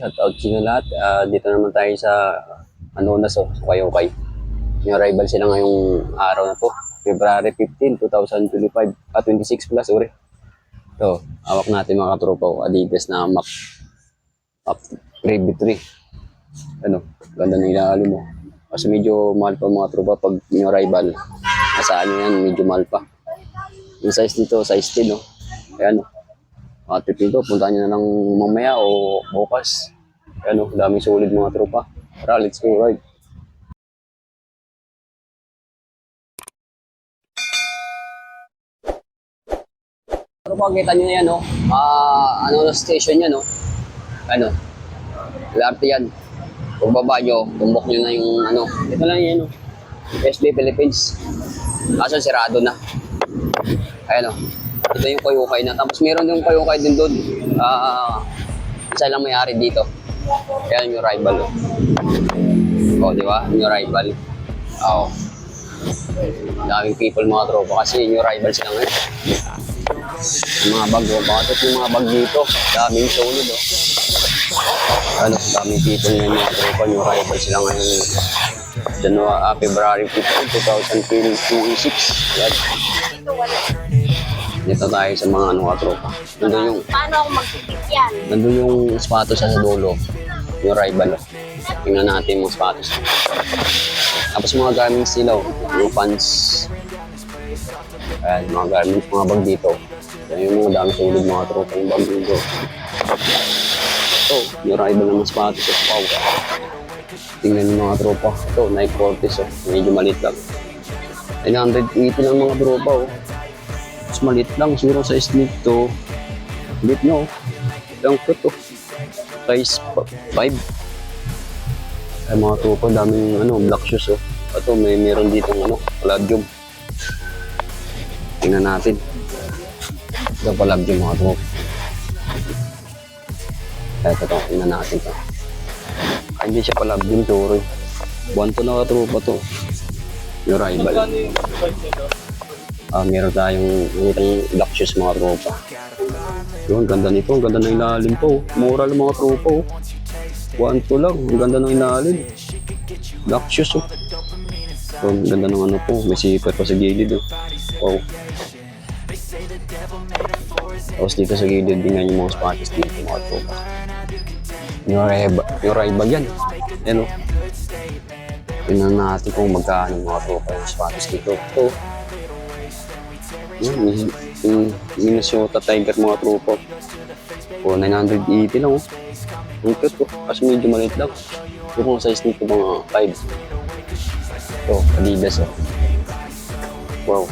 Shout out sa inyo lahat. Dito naman tayo sa Anonas, Ukay-Ukay. Yung arrival sila ngayong araw na to. February 15, 2025. 26 pala, sorry. Ito, hawak natin mga katropa ko. Adidas na Mac 3v3. Ano, ganda ng ilalim mo. Kasi medyo mahal pa mga tropa pag yung arrival. Nasaan nyo yan, medyo mahal pa. Yung size nito, size 10, no? Ayan, no? Trip nito, puntaan nyo na lang mamaya o bukas. Ayan, no? Daming solid mga tropa. Tara, let's go ride. Pero pag kita nyo na yan, no? Ano na station yan, no? Ano? LRT yan. Kung baba nyo, tumbok nyo na yung ano. Ito lang yan, no? SB Philippines. Kaso sirado na. Ayan, no? Ito yung Ukay-Ukay na. Tapos meron yung Ukay-Ukay din doon. Isa lang may-ari dito. Ayan yung rival. O, di ba? Yung rival. Oo. Daming people mga tropa kasi yung rival sila ngayon. Yung mga bag, bakit yung mga bag dito? Daming solid, oh. Ano, daming people ngayon mga tropa. Yung rival sila ngayon. February 15, 2026. Yan. Dito tayo sa mga ano katropa. Nandun yung... Paano ako magpipit yan? Nandun yung sapatos sa dulo. Yung rival. Tingnan natin yung sapatos. Tapos mga garments nila. Yung pants. Ayan, mga garments, mga bag dito. Ayan yung mga dami sulod mga tropa. Yung bag dito. Ito, yung rival ng sapatos. Wow. Tingnan yung mga tropa. Ito, Nike Fortis. Medyo maliit lang. 980 lang mga tropa. Mas maliit lang, zero size nito. Maliit nyo. Lang ko to. Size 5. Ay mga tropa, daming ano, black shoes. Ito, meron dito ano, palladium. Tingnan natin. Ito palladium mga tropa. Ito, tingnan natin to. Ay, hindi siya palladium, sorry. Buwan to na tropa to. Yung rival. Meron tayong black shoes mga tropa. Yun, ganda nito. Ang ganda ng ilalim po. Mura lang mga tropa. 1-2 lang. Ang ganda ng ilalim. Black shoes. Ang ganda ng ano po. May zipper pa sa gilid. Wow. Tapos dito sa gilid din nga yung mga sapatos dito mga tropa. Yung rival yan. Yan o. Tingnan natin kung magkano mga tropa yung sapatos dito. Ito. Yung Minnesota Tiger mga tropa. 980 lang. Ang cute kasi medyo maliit lang. Yung size nito mga 5. Ito, Adidas. Wow.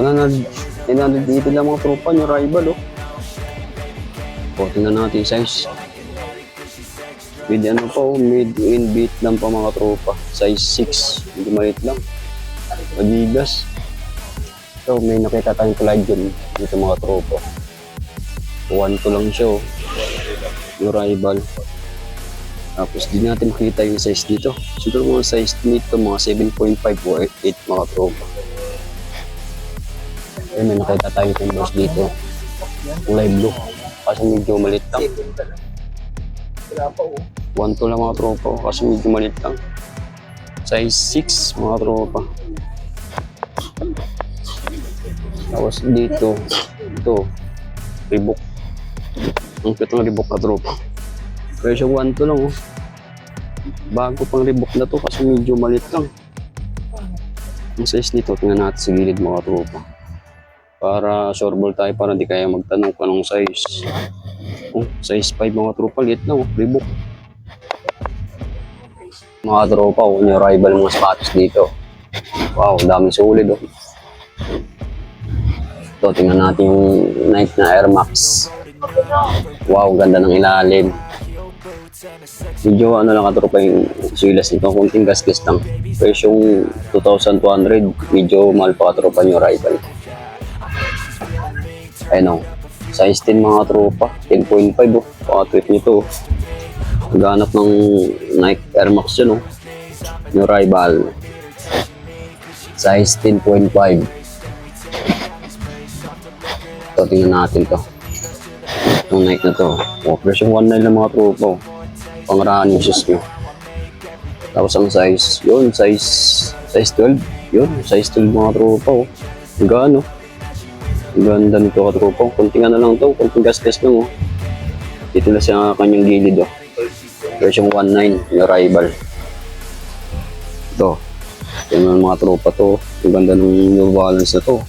980 lang mga tropa yung rival. Tingnan natin yung size. Made in Vietnam pa mga tropa. Size 6. Medyo maliit lang. Adidas. So, may nakita tayong palladium dito mga tropa. 1-2 lang siya. Yung rival. Tapos, di natin makita yung size dito. Siguro mga size nito, mga 7.5 o 8 mga tropa. Ay, may nakita tayong canvas dito. Kulay blue. Kasi medyo malit lang. 1-2 lang mga tropa. Kasi medyo malit lang. Size 6 mga tropa. Tapos dito, ito, Reebok. Ang cute ng Reebok na tropa. Presyo 1-2 lang. Bago pang Reebok na to kasi medyo maliit lang. Ang size nito, tingnan natin sa gilid mga tropa. Para sureball tayo para di kaya magtanong kung anong size. Size 5 mga tropa, liit lang. Reebok. Mga tropa, yung rival mga sapatos dito. Wow, daming solid. Ito, tingnan natin yung Nike na Air Max. Wow, ganda ng ilalim. Medyo ano lang katropa yung suilas nito, kunting gasgas lang. Presyong 2,200, medyo mahal pa katropa yung rival. Ayun size 10 mga tropa, 10.5 Paka-trip nito. Maghanap ng Nike Air Max yun yung rival. Size 10.5. Ito, tingnan natin to. Itong Nike na to. O, version 1.9 ng mga tropa. Pang running shoes nyo. Tapos ang size, yun, size 12. Yun, size 12 mga tropa. Oh. Ang gaano. Ang ganda nito ka tropa. Kunting ano lang to, kunting gas-gas lang. Oh. Dito na sa kanyang gilid. Oh. Version 1.9, yung rival. Ito. Yan ang mga tropa to. Ang ganda ng New Balance na to.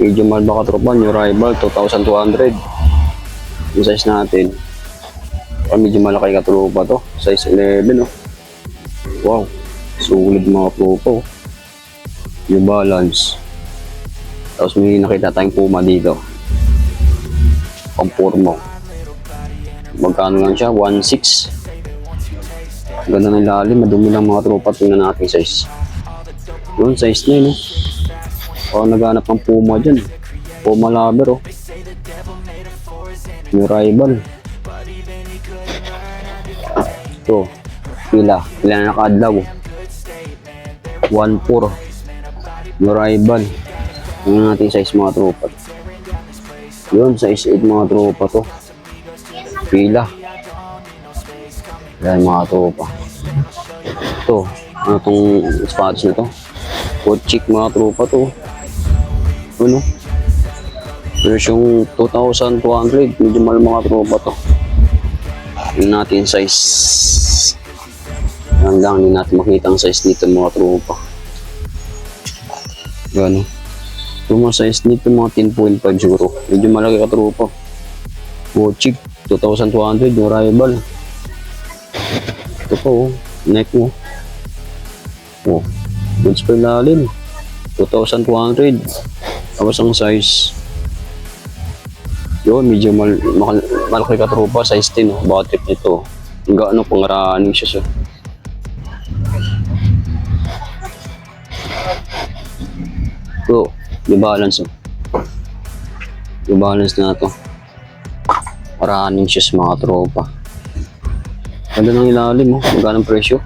Medyo mahal ba ka tropa, New Rival, 2,200. Yung size natin. Medyo malaki ka tropa to. Size 11, oh. Wow. Sulit mga tropa, oh. New Balance. Tapos may nakita tayong Puma dito. Pampurmo. Magkano lang siya? 1.6. Ganda ng lalim, madumi lang mga tropa. Tingnan natin size. Yun, size na yun, oh. Naghanap ng Puma dyan. Puma lover, oh. New Rival. Ito. Pila na nakadlaw. 1.4. New Rival. Tingnan natin size mga tropa. Yun, size 8 mga tropa to. Pila. Yan mga tropa. Ito. Ano tong spots na to? Foot chick mga tropa to. Ano? Version 2,200. Medyo mahal mga tropa to. Tingnan natin size. Yan lang. Hindi natin makita ang size nito mga tropa. Yan. Ito mga size nito mga 10.5 siguro. Medyo malaki ka tropa. Foot chick. 2,200 yung rival. Ito po, neck mo. Oh, goods pa lalim. 2,200. Tapos ang size. Yun, medyo malaki ka tropa. Size 10, oh. Bottom nito. Ang gaano pang running siya siya. Ito, yung balance. Oh. Yung balance na ito. Running shoes mga tropa. Ganda ng ilalim, oh. Magkano ang presyo?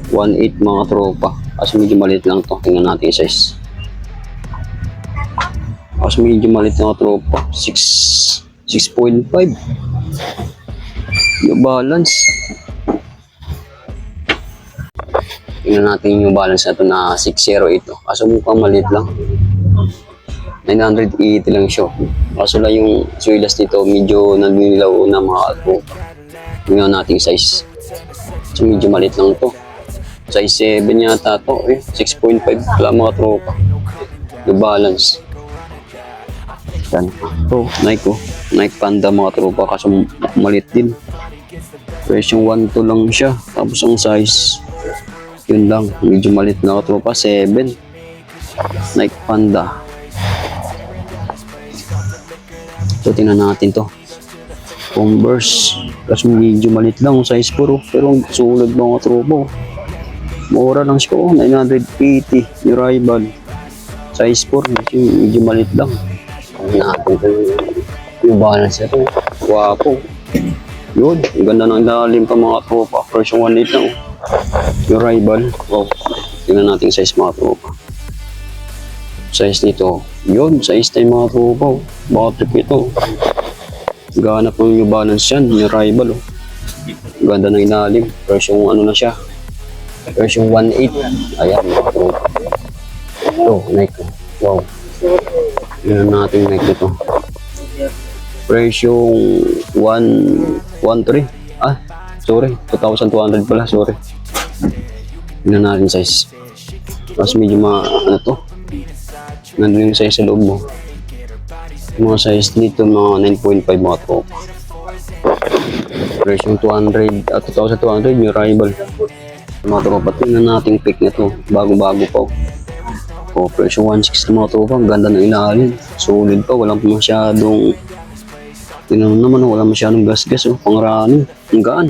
1.8 mga tropa. Kasi medyo maliit lang to. Tingnan natin yung size. Kasi medyo maliit lang tropa. 6.5. Yung balance. Tingnan natin yung balance na to na 608. Kasi mukhang maliit lang. 980 lang siya. Kaso lang yung swilas dito medyo naglililaw na mga tropa. Tingnan natin yung size. So medyo maliit lang to. Size 7 yata to. 6.5 lang mga tropa. Yung balance. Yan. Ito, Nike oh. Nike Panda mga tropa. Kaso maliit din. Version 1.2 lang siya. Tapos ang size yun lang. Medyo maliit na tropa. 7. Nike Panda. So, tingnan natin to. Converse. Kasi medyo malit lang. Size 4. Pero sulat mga tropo. Mura lang siya. 980. Yung rival. Size 4. Medyo malit lang. Tingnan natin to. Yung balance ito. Wapo. Yun. Ang ganda ng lalim pa mga tropa. Version 1.8 lang. Yung rival. Wow. Tingnan natin size mga tropa. Size nito. Yun. Size tayo mga tropa. Baka trip ito. Gahanap ng New Balance yan. Yung rival. Oh. Ganda ng ilalim. Version ano na siya. Version 1.8. Ayan. Ito. Nike. Wow. Yun natin Nike ito. Version 1.13. Ah. Sorry. 2,200 pala. Sorry. Yun natin size. Mas medyo ano to. Nandun yung size sa loob mo. Mga size dito mga 9.5 mga tropa. Version 200 at 2,200 yung rival. Mga tropa, tingnan natin pick na to. Bago-bago pa. O, version 1.6 mga tropa. Ang ganda ng ilalim. Solid pa. Walang masyadong tingnan naman, wala masyadong gas-gas. Oh. Pang-running. Ang gaan.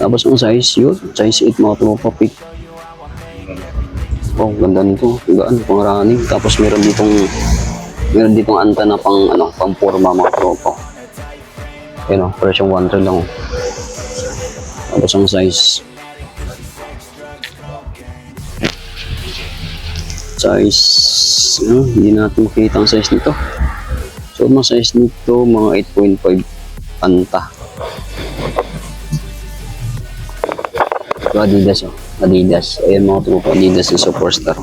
Tapos ang size yun. Size 8 mga tropa pick. Oh, ganda nito. Gaan, pang running. Tapos meron ditong anta na pang forma mga tropa. Ayun oh, version 1 lang. Tapos ang size. Hindi natin makita ang size nito. So, mga size nito, mga 8.5 anta. So, Adidas, oh. Adidas. Ayan mga tropa, Adidas na Superstar.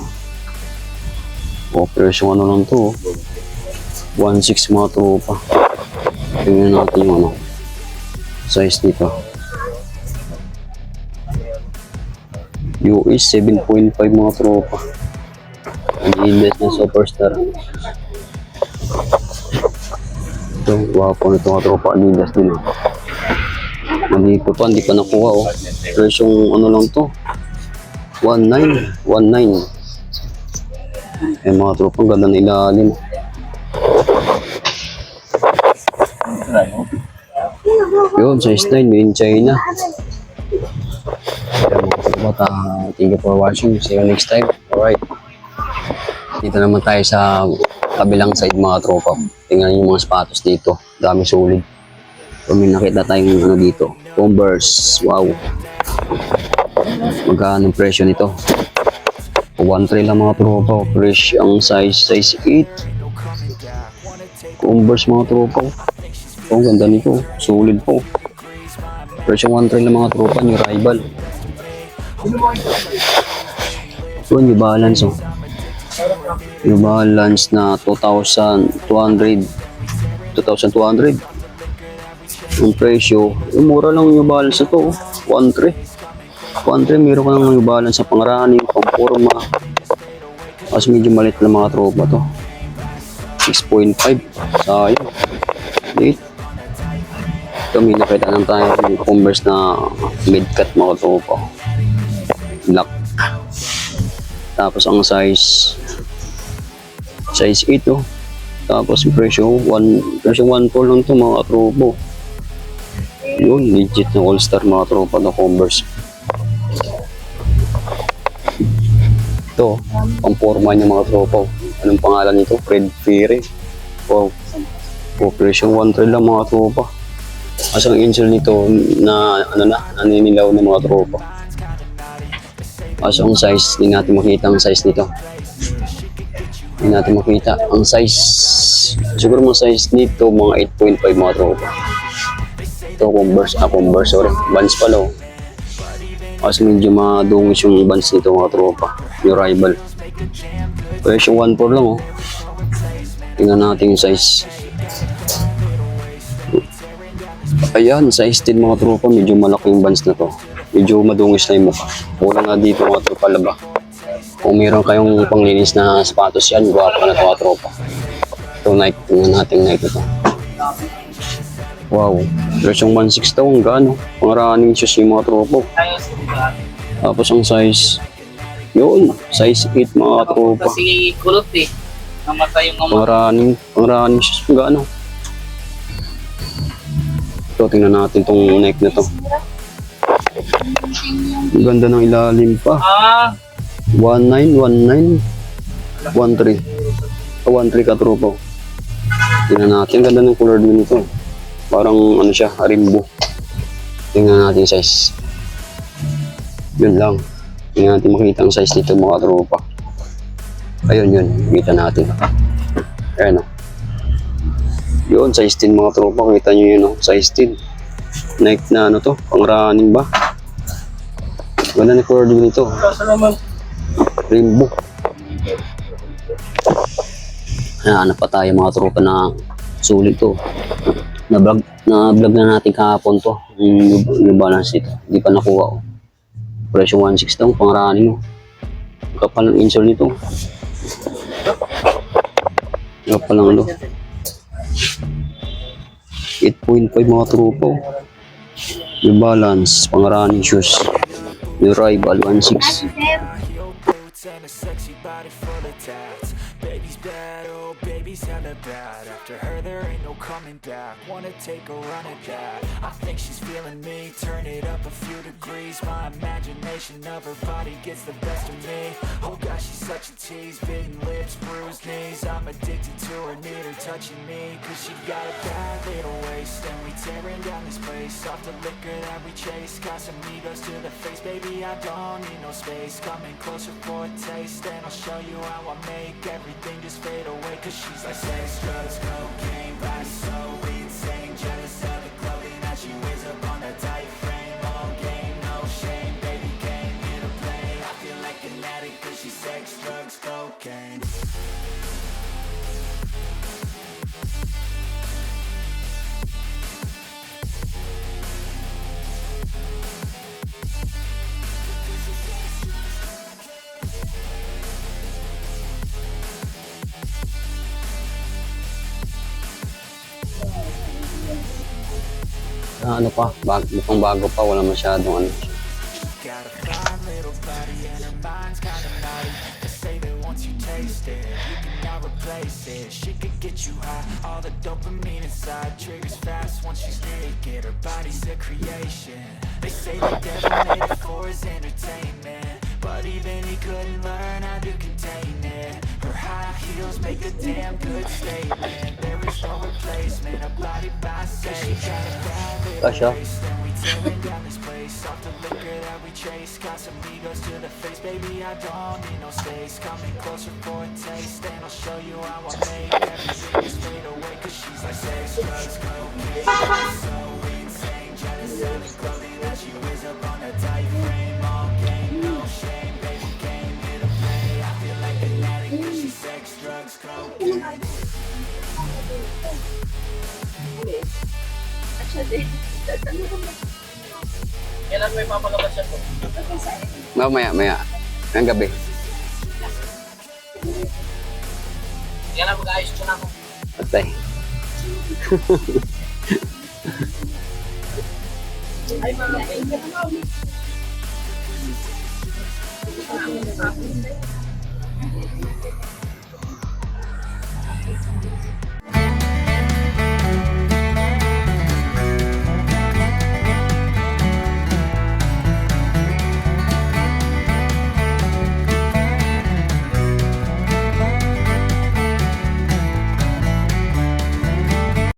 Offers yung ano lang to, oh. 1.6 mga tropa. Tingnan natin yung ano, size nito. US 7.5 mga tropa. Adidas na Superstar. Ito, wapo na ito mga tropa. Adidas din. Nandito pa, hindi pa nakuha, oh. Pero yung ano lang to, 1.9. 1.9. Eh mga tropa, ang ganda na ilalim. Yun, size 9, made in China. Kaya mga tropa, thank you for watching. See you next time. Alright. Dito naman tayo sa kabilang side mga tropa. Tingnan yung mga sapatos dito. Dami solid. So, may nakita tayong ano dito. Converse. Wow. Magkano ang presyo nito? 1.3 lang mga tropa. Fresh ang size 8. Converse mga tropa. Ang ganda nito. Solid po. Presyo 1.3 lang mga tropa. New Rival. So, New Balance, oh. New Balance na 2,200. Ang presyo, mura lang yung balance na to, 1.3. 1.3, meron ka lang yung balance sa pangrani, pangporma. Kasi medyo malit na mga tropa to. 6.5, sayang. 8. Ito, may nakita lang tayo yung Converse na mid-cut mga tropa. Black. Tapos ang size 8, oh. Tapos presyo 1.4 lang to mga tropa. Yun, legit na all-star mga tropa na Converse. Ito, ang forma niya mga tropa. Anong pangalan nito? Fred Ferry. Wow. Presyo 1.3 lang mga tropa. Kasi ang insole nito na naninilaw ng mga tropa. Kasi ang size, hindi natin makita ang size nito. Hindi natin makita ang size. Siguro mga size nito mga 8.5 mga tropa. Ito Converse, sorry. Vans pala, oh. Kasi medyo madungis yung Vans nito mga tropa. Yung Rival. Presyo 1.4 lang, oh. Tingnan natin yung size. Ayan, size 10 mga tropa. Medyo malaki yung Vans na to. Medyo madungis na yung mukha. Wala nga dito mga tropa laba. Kung meron kayong panglinis na sapatos yan, guwapo na ito mga tropa. Ito Nike, tingnan natin Nike ito. Wow, presyong 1.6 daw, ang gano. Pang running shoes yung mga tropa. Tapos ang size, yun, size 8 mga tropa. Kasi kulot eh. Namatay yung Pang running shoes, ang gano. Ito, tingnan natin itong Nike na to. Ang ganda ng ilalim pa. 1.9, 1.3 ka tropa. Tingnan natin, ganda ng color din ito. Parang ano siya, rainbow. Tingnan natin yung size. Yun lang. Tingnan natin makita ang size nito mga tropa. Ayun yun, kita natin. Ayan o. Yun, size 10 mga tropa. Kita nyo yun o, size 10. Nike na ano to, pang running ba? Ganda ng color din ito. Rainbow. Hanap pa tayo mga tropa na sulit to. Na-vlog na natin kahapon to. Yung balance ito. Hindi pa nakuha ko. Presyo 1.6 daw, pang running mo. Kapal ng insole nito. Kapal lang ito. 8.5 mga tropa. Yung balance, pang running shoes. Yung Rival 1.6. And a sexy body full of tats. Baby's bad, oh baby's hella bad. After her there ain't no coming back. Wanna take a run at that. I think she's feeling me. Turn it up a few degrees. My imagination of her body gets the best of me. Oh gosh, she's such a tease. Bitten lips, bruised knees. I'm addicted to her, need her touching me. Cause she got a bad little waist. And we tearing down this place. Off the liquor that we chase. Casamigos to the face. Baby, I don't need no space. Coming closer for a taste, and I'll show you how I make everything just fade away. Cause she's like sex, drugs, cocaine, body so insane, jealous of the clothing that she wears up on a tight frame. All game, no shame, baby came here to play. I feel like an addict 'cause she's sex, drugs, cocaine. Ano pa, mukhang bago pa, wala masyadong ano. Got a fine little body and her mind's kinda naughty. They say that once you taste it, you cannot replace it. She could get you high, all the dopamine inside triggers fast once she's naked. Her body's a creation. They say the devil made it for his entertainment, but even he couldn't learn how to contain it. Her high heels make a damn good statement. There is no replacement, a body by say. Kasha. Then we tearing down this place off the liquor that we chase. Got some egos to the face, baby, I don't need no space. Coming closer for a taste, and I'll show you how I make everything just fade away. 'Cause she's like sex, drugs, cocaine. So insane, jealous of the clothing that she wears up on a tight frame. All game, no shame, baby came here to play. I feel like an addict 'cause she's sex, drugs, cocaine. Kailan mo ipapalabas yan po? Maya. Ang gabi. Kailan mag-ayos ko na ako? Patay.